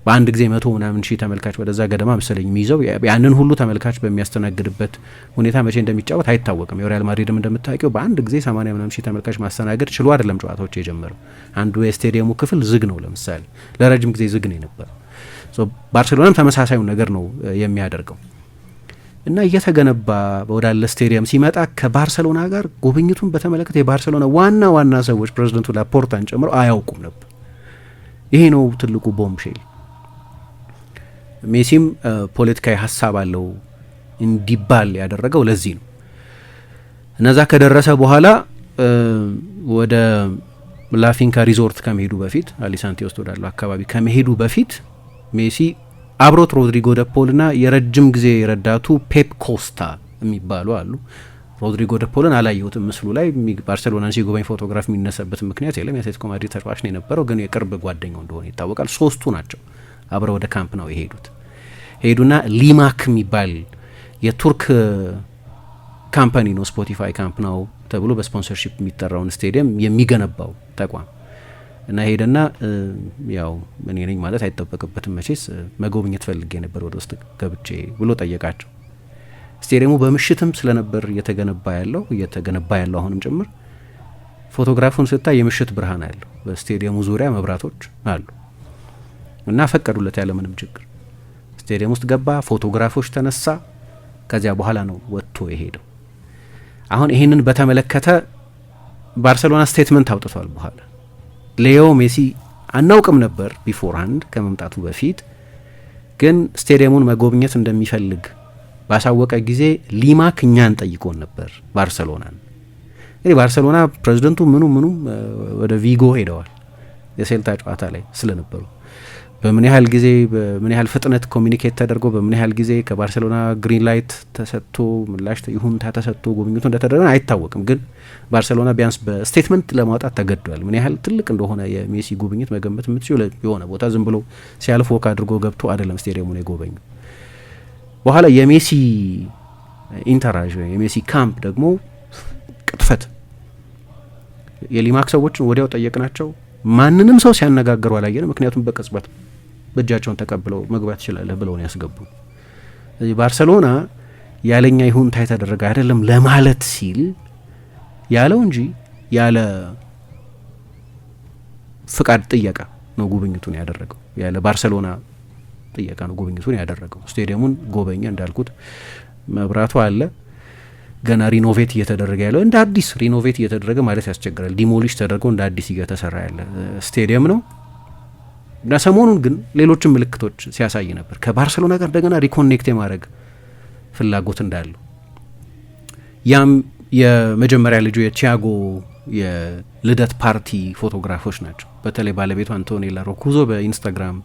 በአንድ ጊዜ 100,000 ተመልካች ወደዛ ገደማ መሰለኝ የሚይዘው። ያንን ሁሉ ተመልካች በሚያስተናግድበት ሁኔታ መቼ እንደሚጫወት አይታወቅም። የሪያል ማድሪድም እንደምታውቂው በአንድ ጊዜ 80,000 ተመልካች ማስተናገድ ችሎ አይደለም ጨዋታዎች የጀመረው። አንዱ የስቴዲየሙ ክፍል ዝግ ነው፣ ለምሳሌ ለረጅም ጊዜ ዝግ ነው የነበረው። ባርሴሎናም ተመሳሳዩን ነገር ነው የሚያደርገው እና እየተገነባ ወዳለ ስቴዲየም ሲመጣ ከባርሰሎና ጋር ጉብኝቱን በተመለከተ የባርሰሎና ዋና ሰዎች ፕሬዚደንቱ ላፖርታን ጨምሮ አያውቁም ነበር። ይሄ ነው ትልቁ ቦምብሼል። ሜሲም ፖለቲካዊ ሀሳብ አለው እንዲባል ያደረገው ለዚህ ነው። እነዛ ከደረሰ በኋላ ወደ ላፊንካ ሪዞርት ከመሄዱ በፊት አሊሳንቴ ውስጥ ወዳለው አካባቢ ከመሄዱ በፊት ሜሲ አብሮት ሮድሪጎ ደ ፖልና የረጅም ጊዜ ረዳቱ ፔፕ ኮስታ የሚባሉ አሉ። ሮድሪጎ ደ ፖልን አላየሁትም ምስሉ ላይ። ባርሴሎናን ሲጎበኝ ፎቶግራፍ የሚነሳበት ምክንያት የለም። የአትሌቲኮ ማድሪድ ተጫዋች ነው የነበረው፣ ግን የቅርብ ጓደኛው እንደሆነ ይታወቃል። 3ቱ ናቸው አብረው ወደ ካምፕ ነው ሄዱና ሊማክ የሚባል የቱርክ ካምፓኒ ነው፣ ስፖቲፋይ ካምፕ ነው ተብሎ በስፖንሰርሺፕ የሚጠራውን ስቴዲየም የሚገነባው ተቋም እና ሄደና ያው እኔ ነኝ ማለት አይጠበቅበትም መቼስ መጎብኘት ፈልጌ ነበር ወደ ውስጥ ገብቼ ብሎ ጠየቃቸው። ስቴዲየሙ በምሽትም ስለነበር እየተገነባ ያለው አሁንም ጭምር ፎቶግራፉን ስታይ የምሽት ብርሃን አለው። በስቴዲየሙ ዙሪያ መብራቶች አሉ እና ፈቀዱለት ያለ ምንም ችግር። ስቴዲየም ውስጥ ገባ፣ ፎቶግራፎች ተነሳ። ከዚያ በኋላ ነው ወጥቶ የሄደው። አሁን ይህንን በተመለከተ ባርሰሎና ስቴትመንት አውጥቷል። በኋላ ሌዮ ሜሲ አናውቅም ነበር ቢፎር ሃንድ ከመምጣቱ በፊት ግን ስቴዲየሙን መጎብኘት እንደሚፈልግ ባሳወቀ ጊዜ ሊማክ እኛን ጠይቆን ነበር ባርሰሎናን። እንግዲህ ባርሰሎና ፕሬዚደንቱ ምኑም ወደ ቪጎ ሄደዋል የሴልታ ጨዋታ ላይ ስለነበሩ በምን ያህል ጊዜ በምን ያህል ፍጥነት ኮሚኒኬት ተደርጎ በምን ያህል ጊዜ ከባርሴሎና ግሪን ላይት ተሰጥቶ ምላሽ ይሁንታ ተሰጥቶ ጉብኝቱ እንደተደረገ አይታወቅም። ግን ባርሴሎና ቢያንስ በስቴትመንት ለማውጣት ተገዷል። ምን ያህል ትልቅ እንደሆነ የሜሲ ጉብኝት መገመት የምትችሉ የሆነ ቦታ ዝም ብሎ ሲያልፍ ወክ አድርጎ ገብቶ አይደለም ስቴዲየሙን የጎበኙ። በኋላ የሜሲ ኢንተራዥ የሜሲ ካምፕ ደግሞ ቅጥፈት። የሊማክ ሰዎችን ወዲያው ጠየቅናቸው። ማንንም ሰው ሲያነጋግሩ አላየንም። ምክንያቱም በቅጽበት በእጃቸውን ተቀብለው መግባት ይችላለህ ብለው ነው ያስገቡ። ስለዚህ ባርሰሎና ያለኛ ይሁንታ የተደረገ አይደለም ለማለት ሲል ያለው እንጂ ያለ ፍቃድ ጥየቃ ነው ጉብኝቱን ያደረገው። ያለ ባርሰሎና ጥየቃ ነው ጉብኝቱን ያደረገው። ስቴዲየሙን ጎበኘ። እንዳልኩት መብራቱ አለ ገና ሪኖቬት እየተደረገ ያለው እንደ አዲስ ሪኖቬት እየተደረገ ማለት ያስቸግራል። ዲሞሊሽ ተደርጎ እንደ አዲስ እየተሰራ ያለ ስቴዲየም ነው እና ሰሞኑን ግን ሌሎችም ምልክቶች ሲያሳይ ነበር ከባርሴሎና ጋር እንደገና ሪኮኔክት የማድረግ ፍላጎት እንዳለው። ያም የመጀመሪያ ልጁ የቲያጎ የልደት ፓርቲ ፎቶግራፎች ናቸው። በተለይ ባለቤቱ አንቶኔላ ሮኩዞ በኢንስታግራም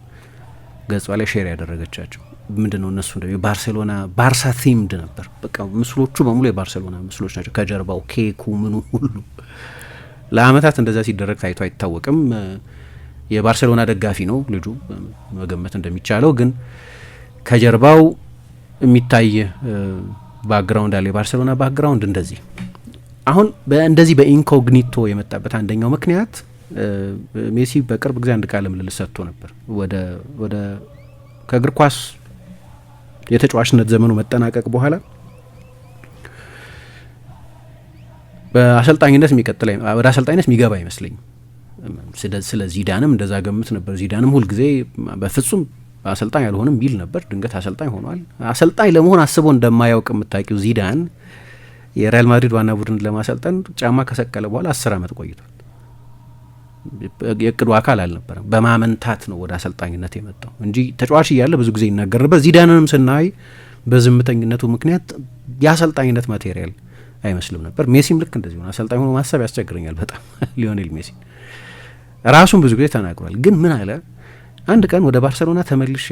ገጿ ላይ ሼር ያደረገቻቸው ምንድነው እነሱ እንደ የባርሴሎና ባርሳ ቲምድ ነበር። በቃ ምስሎቹ በሙሉ የባርሴሎና ምስሎች ናቸው። ከጀርባው ኬኩ ምኑ ሁሉ ለአመታት እንደዛ ሲደረግ ታይቶ አይታወቅም። የባርሴሎና ደጋፊ ነው ልጁ መገመት እንደሚቻለው፣ ግን ከጀርባው የሚታይ ባክግራውንድ አለ። የባርሴሎና ባክግራውንድ እንደዚህ አሁን እንደዚህ በኢንኮግኒቶ የመጣበት አንደኛው ምክንያት ሜሲ በቅርብ ጊዜ አንድ ቃለ ምልልስ ሰጥቶ ነበር። ወደ ከእግር ኳስ የተጫዋችነት ዘመኑ መጠናቀቅ በኋላ በአሰልጣኝነት የሚቀጥል ወደ አሰልጣኝነት የሚገባ አይመስለኝም። ስለ ዚዳንም እንደዛ ገምት ነበር። ዚዳንም ሁልጊዜ በፍጹም አሰልጣኝ አልሆንም ቢል ነበር። ድንገት አሰልጣኝ ሆኗል። አሰልጣኝ ለመሆን አስቦ እንደማያውቅ የምታውቂው ዚዳን የሪያል ማድሪድ ዋና ቡድን ለማሰልጠን ጫማ ከሰቀለ በኋላ 10 ዓመት ቆይቷል። የእቅዱ አካል አልነበረም። በማመንታት ነው ወደ አሰልጣኝነት የመጣው እንጂ ተጫዋች እያለ ብዙ ጊዜ ይናገር ነበር። ዚዳንንም ስናይ በዝምተኝነቱ ምክንያት የአሰልጣኝነት ማቴሪያል አይመስልም ነበር። ሜሲም ልክ እንደዚህ ሆነ። አሰልጣኝ ሆኖ ማሰብ ያስቸግረኛል በጣም ሊዮኔል ሜሲ ራሱን ብዙ ጊዜ ተናግሯል። ግን ምን አለ አንድ ቀን ወደ ባርሴሎና ተመልሼ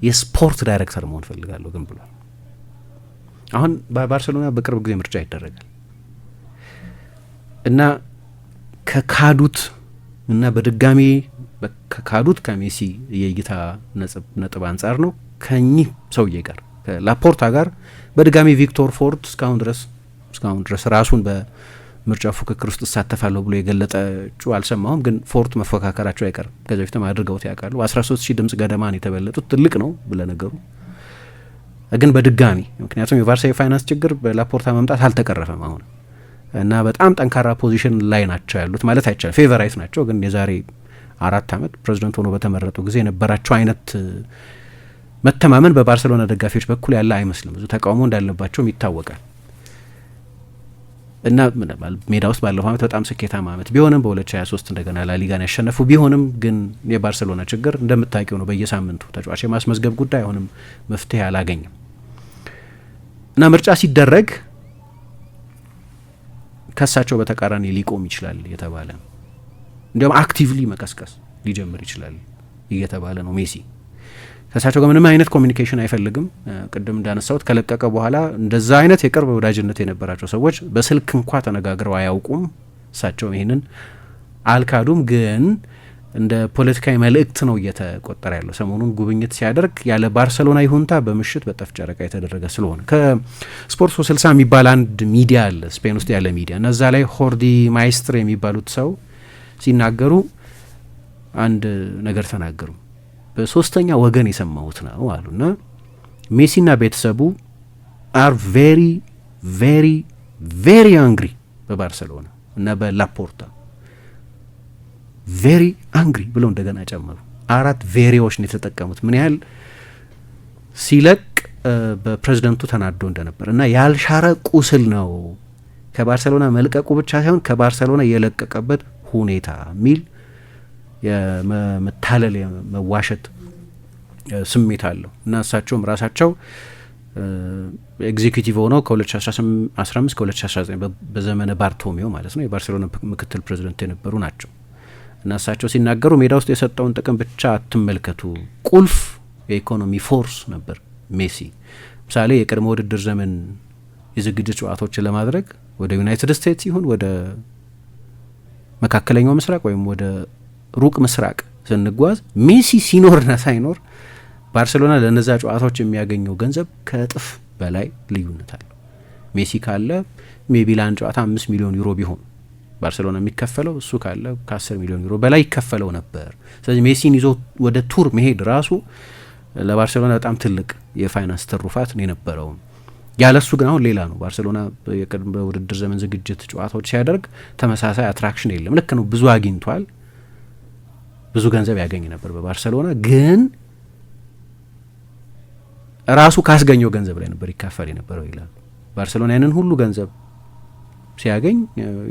የስፖርት ዳይሬክተር መሆን ፈልጋለሁ ግን ብሏል። አሁን በባርሴሎና በቅርብ ጊዜ ምርጫ ይደረጋል እና ከካዱት እና በድጋሚ ከካዱት ከሜሲ የእይታ ነጥብ አንጻር ነው ከኚህ ሰውዬ ጋር ከላፖርታ ጋር በድጋሚ ቪክቶር ፎርት እስካሁን ድረስ ራሱን በምርጫ ፉክክር ውስጥ እሳተፋለሁ ብሎ የገለጠ አልሰማሁም። ግን ፎርት መፎካከራቸው አይቀርም። ከዚህ በፊትም አድርገውት ያውቃሉ። 13,000 ድምጽ ገደማን የተበለጡት ትልቅ ነው ብለነገሩ ግን በድጋሚ ምክንያቱም የባርሳ የፋይናንስ ችግር በላፖርታ መምጣት አልተቀረፈም አሁን እና በጣም ጠንካራ ፖዚሽን ላይ ናቸው ያሉት ማለት አይቻልም። ፌቨራይት ናቸው። ግን የዛሬ 4 ዓመት ፕሬዚደንት ሆኖ በተመረጡ ጊዜ የነበራቸው አይነት መተማመን በባርሴሎና ደጋፊዎች በኩል ያለ አይመስልም። ብዙ ተቃውሞ እንዳለባቸውም ይታወቃል እና ሜዳ ውስጥ ባለፈው ዓመት በጣም ስኬታማ ዓመት ቢሆንም በ2023 እንደገና ላሊጋን ያሸነፉ ቢሆንም ግን የባርሴሎና ችግር እንደምታውቂው ነው። በየሳምንቱ ተጫዋች የማስመዝገብ ጉዳይ አሁንም መፍትሄ አላገኘም እና ምርጫ ሲደረግ ከሳቸው በተቃራኒ ሊቆም ይችላል እየተባለ ነው። እንዲያውም አክቲቭሊ መቀስቀስ ሊጀምር ይችላል እየተባለ ነው። ሜሲ ከሳቸው ጋር ምንም አይነት ኮሚኒኬሽን አይፈልግም። ቅድም እንዳነሳሁት ከለቀቀ በኋላ እንደዛ አይነት የቅርብ ወዳጅነት የነበራቸው ሰዎች በስልክ እንኳ ተነጋግረው አያውቁም። እሳቸው ይህንን አልካዱም። ግን እንደ ፖለቲካዊ መልእክት ነው እየተቆጠረ ያለው። ሰሞኑን ጉብኝት ሲያደርግ ያለ ባርሰሎና ይሁንታ በምሽት በጠፍ ጨረቃ የተደረገ ስለሆነ ከስፖርት 360 የሚባል አንድ ሚዲያ አለ ስፔን ውስጥ ያለ ሚዲያ እና እዛ ላይ ሆርዲ ማይስትር የሚባሉት ሰው ሲናገሩ አንድ ነገር ተናገሩ። በሶስተኛ ወገን የሰማሁት ነው አሉና ሜሲና ቤተሰቡ አር ቬሪ ቬሪ ቬሪ አንግሪ በባርሰሎና እና በላፖርታ ቬሪ አንግሪ ብለው እንደገና ጨመሩ። 4 ቬሪዎች ነው የተጠቀሙት። ምን ያህል ሲለቅ በፕሬዝደንቱ ተናዶ እንደነበር እና ያልሻረ ቁስል ነው ከባርሰሎና መልቀቁ ብቻ ሳይሆን ከባርሰሎና የለቀቀበት ሁኔታ የሚል የመታለል የመዋሸት ስሜት አለው እና እሳቸውም ራሳቸው ኤግዚኪዩቲቭ ሆነው ከ2015 ከ2019 በዘመነ ባርቶሜዮ ማለት ነው የባርሴሎና ምክትል ፕሬዝደንት የነበሩ ናቸው እና እሳቸው ሲናገሩ ሜዳ ውስጥ የሰጠውን ጥቅም ብቻ አትመልከቱ፣ ቁልፍ የኢኮኖሚ ፎርስ ነበር ሜሲ። ምሳሌ የቅድመ ውድድር ዘመን የዝግጅት ጨዋታዎችን ለማድረግ ወደ ዩናይትድ ስቴትስ ይሁን ወደ መካከለኛው ምስራቅ ወይም ወደ ሩቅ ምስራቅ ስንጓዝ ሜሲ ሲኖርና ሳይኖር ባርሴሎና ለነዛ ጨዋታዎች የሚያገኘው ገንዘብ ከእጥፍ በላይ ልዩነት አለው። ሜሲ ካለ ሜቢ ለአንድ ጨዋታ 5 ሚሊዮን ዩሮ ቢሆን ባርሴሎና የሚከፈለው እሱ ካለ ከ10 ሚሊዮን ዩሮ በላይ ይከፈለው ነበር። ስለዚህ ሜሲን ይዞ ወደ ቱር መሄድ ራሱ ለባርሴሎና በጣም ትልቅ የፋይናንስ ትሩፋት ነው የነበረው። ያለሱ ግን አሁን ሌላ ነው። ባርሴሎና የቅድመ ውድድር ዘመን ዝግጅት ጨዋታዎች ሲያደርግ ተመሳሳይ አትራክሽን የለም። ልክ ነው፣ ብዙ አግኝቷል፣ ብዙ ገንዘብ ያገኝ ነበር በባርሴሎና ግን ራሱ ካስገኘው ገንዘብ ላይ ነበር ይካፈል የነበረው ይላሉ። ባርሴሎና ያንን ሁሉ ገንዘብ ሲያገኝ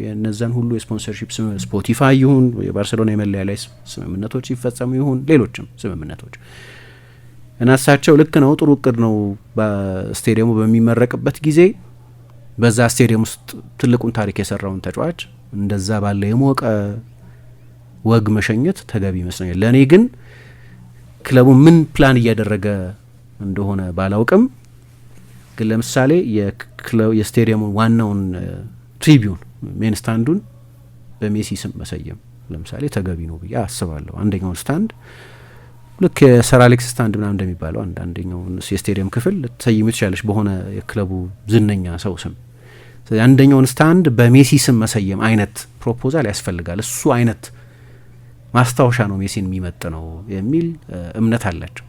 የነዛን ሁሉ የስፖንሰርሺፕ ስፖቲፋይ ይሁን የባርሴሎና የመለያ ላይ ስምምነቶች ይፈጸሙ ይሁን ሌሎችም ስምምነቶች እና እሳቸው ልክ ነው ጥሩ እቅድ ነው በስቴዲየሙ በሚመረቅበት ጊዜ በዛ ስቴዲየም ውስጥ ትልቁን ታሪክ የሰራውን ተጫዋች እንደዛ ባለ የሞቀ ወግ መሸኘት ተገቢ ይመስለኛል። ለእኔ ግን ክለቡ ምን ፕላን እያደረገ እንደሆነ ባላውቅም ግን ለምሳሌ የስቴዲየሙን ዋናውን ትሪቢዩን ሜን ስታንዱን በሜሲ ስም መሰየም ለምሳሌ ተገቢ ነው ብዬ አስባለሁ። አንደኛውን ስታንድ ልክ የሰር አሌክስ ስታንድ ምናምን እንደሚባለው አንደኛው የስቴዲየም ክፍል ልትሰይሙ ትችላለች በሆነ የክለቡ ዝነኛ ሰው ስም። አንደኛውን ስታንድ በሜሲ ስም መሰየም አይነት ፕሮፖዛል ያስፈልጋል። እሱ አይነት ማስታወሻ ነው ሜሲን የሚመጥ ነው የሚል እምነት አላቸው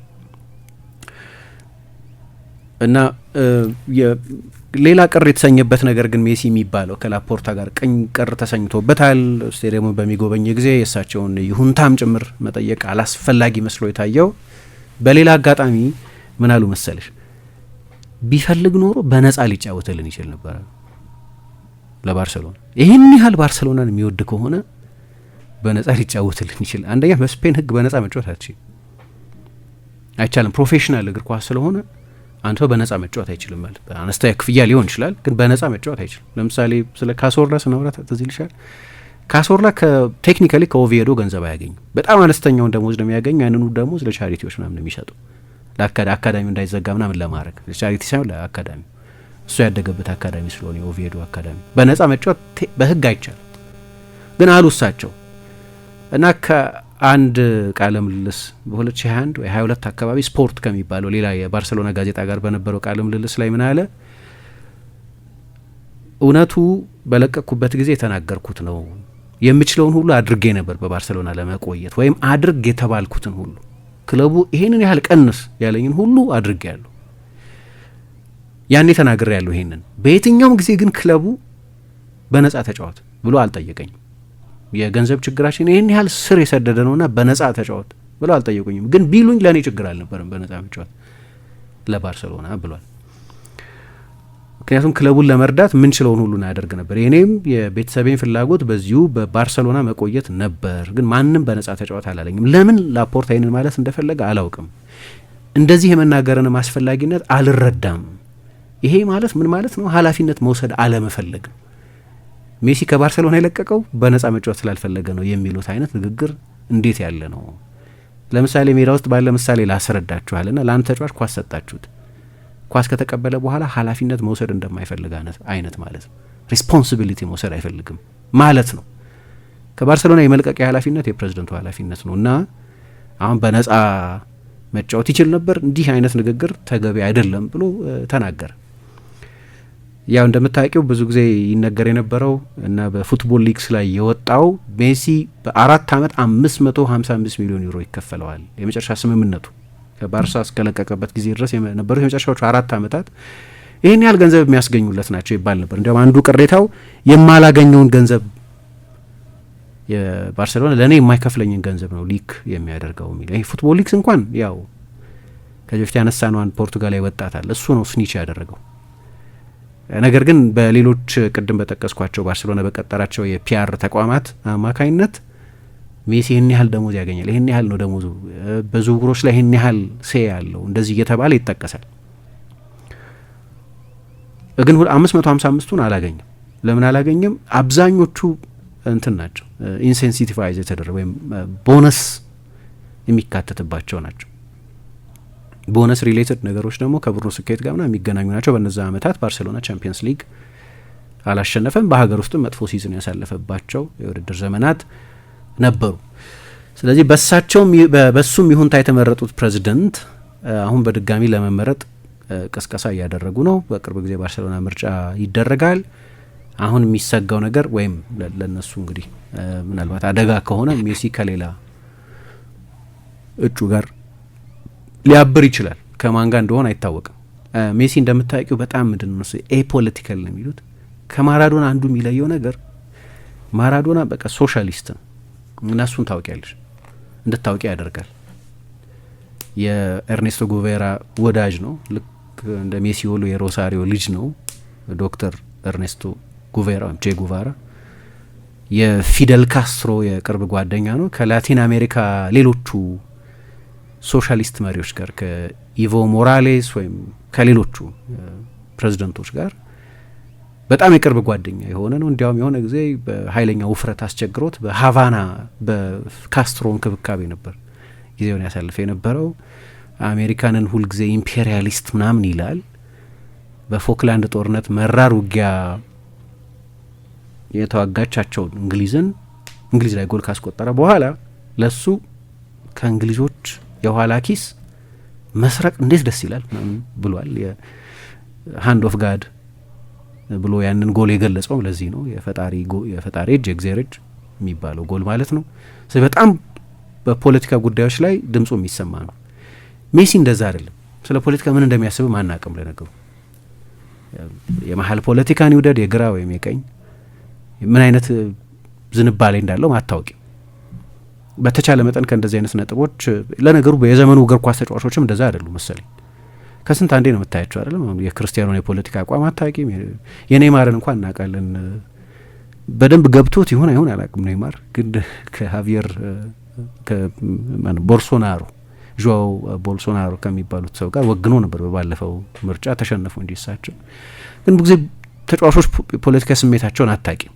እና ሌላ ቅር የተሰኘበት ነገር ግን ሜሲ የሚባለው ከላፖርታ ጋር ቀኝ ቅር ተሰኝቶበታል። ስቴዲየሙን በሚጎበኝ ጊዜ የእሳቸውን ይሁንታም ጭምር መጠየቅ አላስፈላጊ መስሎ የታየው በሌላ አጋጣሚ ምን አሉ መሰለሽ፣ ቢፈልግ ኖሮ በነጻ ሊጫወትልን ይችል ነበረ ለባርሰሎና። ይህን ያህል ባርሰሎናን የሚወድ ከሆነ በነጻ ሊጫወትልን ይችል። አንደኛ በስፔን ሕግ በነጻ መጫወት አይቻልም። ፕሮፌሽናል እግር ኳስ ስለሆነ አንተ በነጻ መጫወት አይችልም ማለት በአነስተኛ ክፍያ ሊሆን ይችላል፣ ግን በነጻ መጫወት አይችልም። ለምሳሌ ስለ ካሶርላ ስናወራ ትዝ ይልሻል። ካሶርላ ቴክኒካሊ ከኦቪዬዶ ገንዘብ አያገኝም። በጣም አነስተኛውን ደሞዝ ነው የሚያገኝ። ያንኑ ደሞዝ ለቻሪቲዎች ምናምን ነው የሚሰጡ ለአካዳሚው እንዳይዘጋ ምናምን ለማድረግ ለቻሪቲ ሳይሆን ለአካዳሚው። እሱ ያደገበት አካዳሚ ስለሆነ የኦቪዬዶ አካዳሚ በነጻ መጫወት በህግ አይቻልም። ግን አሉ እሳቸው እና ከአንድ ቃለ ምልልስ በ2021 ወይ 22 አካባቢ ስፖርት ከሚባለው ሌላ የባርሰሎና ጋዜጣ ጋር በነበረው ቃለ ምልልስ ላይ ምን አለ? እውነቱ በለቀቅኩበት ጊዜ የተናገርኩት ነው። የምችለውን ሁሉ አድርጌ ነበር በባርሰሎና ለመቆየት ወይም አድርግ የተባልኩትን ሁሉ ክለቡ ይሄንን ያህል ቀንስ ያለኝን ሁሉ አድርጌ ያለሁ ያኔ ተናግሬ ያለሁ። ይሄንን በየትኛውም ጊዜ ግን ክለቡ በነጻ ተጫወት ብሎ አልጠየቀኝም። የገንዘብ ችግራችን ይህን ያህል ስር የሰደደ ነውና በነጻ ተጫወት ብለው አልጠየቁኝም። ግን ቢሉኝ ለእኔ ችግር አልነበረም በነጻ መጫወት ለባርሰሎና ብሏል። ምክንያቱም ክለቡን ለመርዳት ምንችለውን ሁሉ እናደርግ ነበር። የኔም የቤተሰቤን ፍላጎት በዚሁ በባርሰሎና መቆየት ነበር። ግን ማንም በነጻ ተጫወት አላለኝም። ለምን ላፖርታ ይህንን ማለት እንደፈለገ አላውቅም። እንደዚህ የመናገርንም አስፈላጊነት አልረዳም። ይሄ ማለት ምን ማለት ነው? ኃላፊነት መውሰድ አለመፈለግ ነው። ሜሲ ከባርሰሎና የለቀቀው በነጻ መጫወት ስላልፈለገ ነው የሚሉት አይነት ንግግር እንዴት ያለ ነው? ለምሳሌ ሜዳ ውስጥ ባለ ምሳሌ ላስረዳችኋልና ለአንድ ተጫዋች ኳስ ሰጣችሁት። ኳስ ከተቀበለ በኋላ ኃላፊነት መውሰድ እንደማይፈልግ አይነት ማለት ነው። ሪስፖንሲቢሊቲ መውሰድ አይፈልግም ማለት ነው። ከባርሰሎና የመልቀቂያ ኃላፊነት የፕሬዝደንቱ ኃላፊነት ነው እና አሁን በነጻ መጫወት ይችል ነበር። እንዲህ አይነት ንግግር ተገቢ አይደለም ብሎ ተናገረ። ያው እንደምታውቂው ብዙ ጊዜ ይነገር የነበረው እና በፉትቦል ሊግስ ላይ የወጣው ሜሲ በ4 ዓመት 555 ሚሊዮን ዩሮ ይከፈለዋል። የመጨረሻ ስምምነቱ ከባርሳ እስከለቀቀበት ጊዜ ድረስ የነበሩት የመጨረሻዎቹ 4 ዓመታት ይህን ያህል ገንዘብ የሚያስገኙለት ናቸው ይባል ነበር። እንዲያውም አንዱ ቅሬታው የማላገኘውን ገንዘብ የባርሴሎና ለእኔ የማይከፍለኝን ገንዘብ ነው ሊክ የሚያደርገው የሚል። ይህ ፉትቦል ሊግስ እንኳን ያው ከዚህ በፊት ያነሳነዋን ፖርቱጋላዊ ወጣታል እሱ ነው ስኒች ያደረገው። ነገር ግን በሌሎች ቅድም በጠቀስኳቸው ባርሴሎና በቀጠራቸው የፒአር ተቋማት አማካኝነት ሜሲ ይህን ያህል ደሞዝ ያገኛል፣ ይህን ያህል ነው ደሞዙ፣ በዝውውሮች ላይ ይህን ያህል ሴ ያለው እንደዚህ እየተባለ ይጠቀሳል። ግን 555ቱን አላገኘም። ለምን አላገኘም? አብዛኞቹ እንትን ናቸው ኢንሴንሲቲቫይዝ የተደረገ ወይም ቦነስ የሚካተትባቸው ናቸው። ቦነስ ሪሌትድ ነገሮች ደግሞ ከቡድኑ ስኬት ጋር የሚገናኙ ናቸው። በነዛ ዓመታት ባርሴሎና ቻምፒየንስ ሊግ አላሸነፈም። በሀገር ውስጥም መጥፎ ሲዝን ያሳለፈባቸው የውድድር ዘመናት ነበሩ። ስለዚህ በሱም ይሁንታ የተመረጡት ፕሬዚደንት አሁን በድጋሚ ለመመረጥ ቅስቀሳ እያደረጉ ነው። በቅርብ ጊዜ ባርሴሎና ምርጫ ይደረጋል። አሁን የሚሰጋው ነገር ወይም ለነሱ እንግዲህ ምናልባት አደጋ ከሆነ ሜሲ ከሌላ እጩ ጋር ሊያብር ይችላል። ከማን ጋር እንደሆነ አይታወቅም። ሜሲ እንደምታውቂው በጣም ምንድን ነው ኤፖለቲካል ነው የሚሉት። ከማራዶና አንዱ የሚለየው ነገር ማራዶና በቃ ሶሻሊስት ነው እና እሱን ታውቂያለሽ፣ እንድታውቂ ያደርጋል። የኤርኔስቶ ጉቬራ ወዳጅ ነው። ልክ እንደ ሜሲዮሎ የሮሳሪዮ ልጅ ነው ዶክተር ኤርኔስቶ ጉቬራ ወይም ቼ ጉቫራ። የፊደል ካስትሮ የቅርብ ጓደኛ ነው። ከላቲን አሜሪካ ሌሎቹ ሶሻሊስት መሪዎች ጋር ከኢቮ ሞራሌስ ወይም ከሌሎቹ ፕሬዚደንቶች ጋር በጣም የቅርብ ጓደኛ የሆነ ነው። እንዲያውም የሆነ ጊዜ በኃይለኛ ውፍረት አስቸግሮት በሀቫና በካስትሮ እንክብካቤ ነበር ጊዜውን ያሳልፈ የነበረው። አሜሪካንን ሁልጊዜ ኢምፔሪያሊስት ምናምን ይላል። በፎክላንድ ጦርነት መራር ውጊያ የተዋጋቻቸውን እንግሊዝ ላይ ጎል ካስቆጠረ በኋላ ለሱ ከእንግሊዞች የኋላ ኪስ መስረቅ እንዴት ደስ ይላል ብሏል። የሃንድ ኦፍ ጋድ ብሎ ያንን ጎል የገለጸው ለዚህ ነው። የፈጣሪ እጅ የእግዚአብሔር እጅ የሚባለው ጎል ማለት ነው። ስለዚህ በጣም በፖለቲካ ጉዳዮች ላይ ድምፁ የሚሰማ ነው። ሜሲ እንደዛ አይደለም። ስለ ፖለቲካ ምን እንደሚያስብ አናውቅም። ለነገሩ የመሀል ፖለቲካን ይውደድ የግራ ወይም የቀኝ ምን አይነት ዝንባሌ እንዳለው ማታወቂ። በተቻለ መጠን ከእንደዚህ አይነት ነጥቦች ለነገሩ የዘመኑ እግር ኳስ ተጫዋቾችም እንደዛ አይደሉም መሰለኝ። ከስንት አንዴ ነው የምታያቸው አይደለም። የክርስቲያኖን የፖለቲካ አቋም አታውቂም። የኔይማርን እንኳን እናውቃለን። በደንብ ገብቶት ይሆን አይሆን አላውቅም። ኔይማር ግን ከሃቪየር ቦልሶናሮ ጆዋው ቦልሶናሮ ከሚባሉት ሰው ጋር ወግኖ ነበር በባለፈው ምርጫ ተሸነፉ እንጂ እሳቸው። ግን ብዙ ጊዜ ተጫዋቾች ፖለቲካ ስሜታቸውን አታውቂም።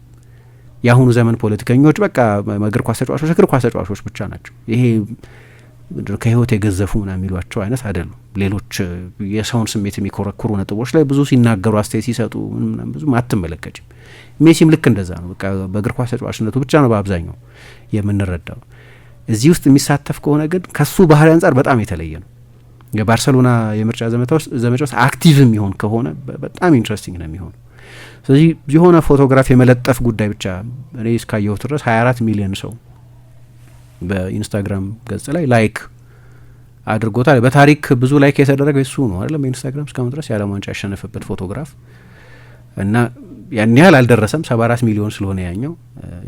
የአሁኑ ዘመን ፖለቲከኞች በቃ እግር ኳስ ተጫዋቾች ብቻ ናቸው። ይሄ ከህይወት የገዘፉ ምናምን የሚሏቸው አይነት አይደሉም። ሌሎች የሰውን ስሜት የሚኮረኩሩ ነጥቦች ላይ ብዙ ሲናገሩ አስተያየት ሲሰጡ ምናምን ብዙ አትመለከችም። ሜሲም ልክ እንደዛ ነው። በቃ በእግር ኳስ ተጫዋችነቱ ብቻ ነው በአብዛኛው የምንረዳው። እዚህ ውስጥ የሚሳተፍ ከሆነ ግን ከሱ ባህሪ አንጻር በጣም የተለየ ነው። የባርሰሎና የምርጫ ዘመቻ ውስጥ አክቲቭ የሚሆን ከሆነ በጣም ኢንትረስቲንግ ነው የሚሆነው። ስለዚህ የሆነ ፎቶግራፍ የመለጠፍ ጉዳይ ብቻ እኔ እስካየሁት ድረስ 24 ሚሊዮን ሰው በኢንስታግራም ገጽ ላይ ላይክ አድርጎታል። በታሪክ ብዙ ላይክ የተደረገው እሱ ነው አይደለም። በኢንስታግራም እስካሁን ድረስ የዓለም ዋንጫ ያሸነፈበት ፎቶግራፍ እና ያን ያህል አልደረሰም 74 ሚሊዮን ስለሆነ ያኛው።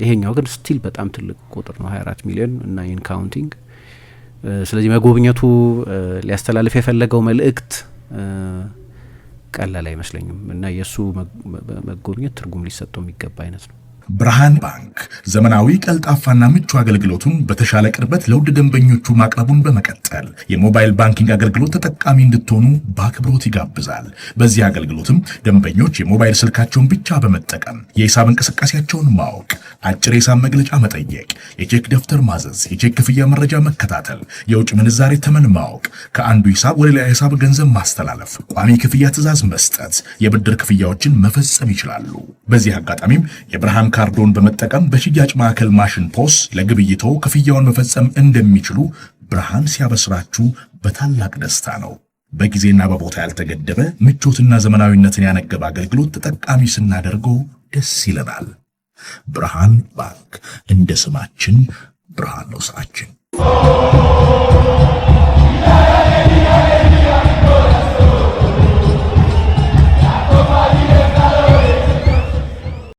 ይሄኛው ግን ስቲል በጣም ትልቅ ቁጥር ነው 24 ሚሊዮን እና ኢን ካውንቲንግ። ስለዚህ መጎብኘቱ ሊያስተላልፍ የፈለገው መልእክት ቀላል አይመስለኝም እና የእሱ መጎብኘት ትርጉም ሊሰጠው የሚገባ አይነት ነው። ብርሃን ባንክ ዘመናዊ ቀልጣፋና ምቹ አገልግሎቱን በተሻለ ቅርበት ለውድ ደንበኞቹ ማቅረቡን በመቀጠል የሞባይል ባንኪንግ አገልግሎት ተጠቃሚ እንድትሆኑ በአክብሮት ይጋብዛል። በዚህ አገልግሎትም ደንበኞች የሞባይል ስልካቸውን ብቻ በመጠቀም የሂሳብ እንቅስቃሴያቸውን ማወቅ፣ አጭር የሂሳብ መግለጫ መጠየቅ፣ የቼክ ደብተር ማዘዝ፣ የቼክ ክፍያ መረጃ መከታተል፣ የውጭ ምንዛሬ ተመን ማወቅ፣ ከአንዱ ሂሳብ ወደ ሌላ ሂሳብ ገንዘብ ማስተላለፍ፣ ቋሚ ክፍያ ትዕዛዝ መስጠት፣ የብድር ክፍያዎችን መፈጸም ይችላሉ። በዚህ አጋጣሚም የብርሃን ካርዶን በመጠቀም በሽያጭ ማዕከል ማሽን ፖስ ለግብይቶ ክፍያውን መፈጸም እንደሚችሉ ብርሃን ሲያበስራችሁ በታላቅ ደስታ ነው። በጊዜና በቦታ ያልተገደበ ምቾትና ዘመናዊነትን ያነገበ አገልግሎት ተጠቃሚ ስናደርገው ደስ ይለናል። ብርሃን ባንክ እንደ ስማችን ብርሃን ነው ስራችን።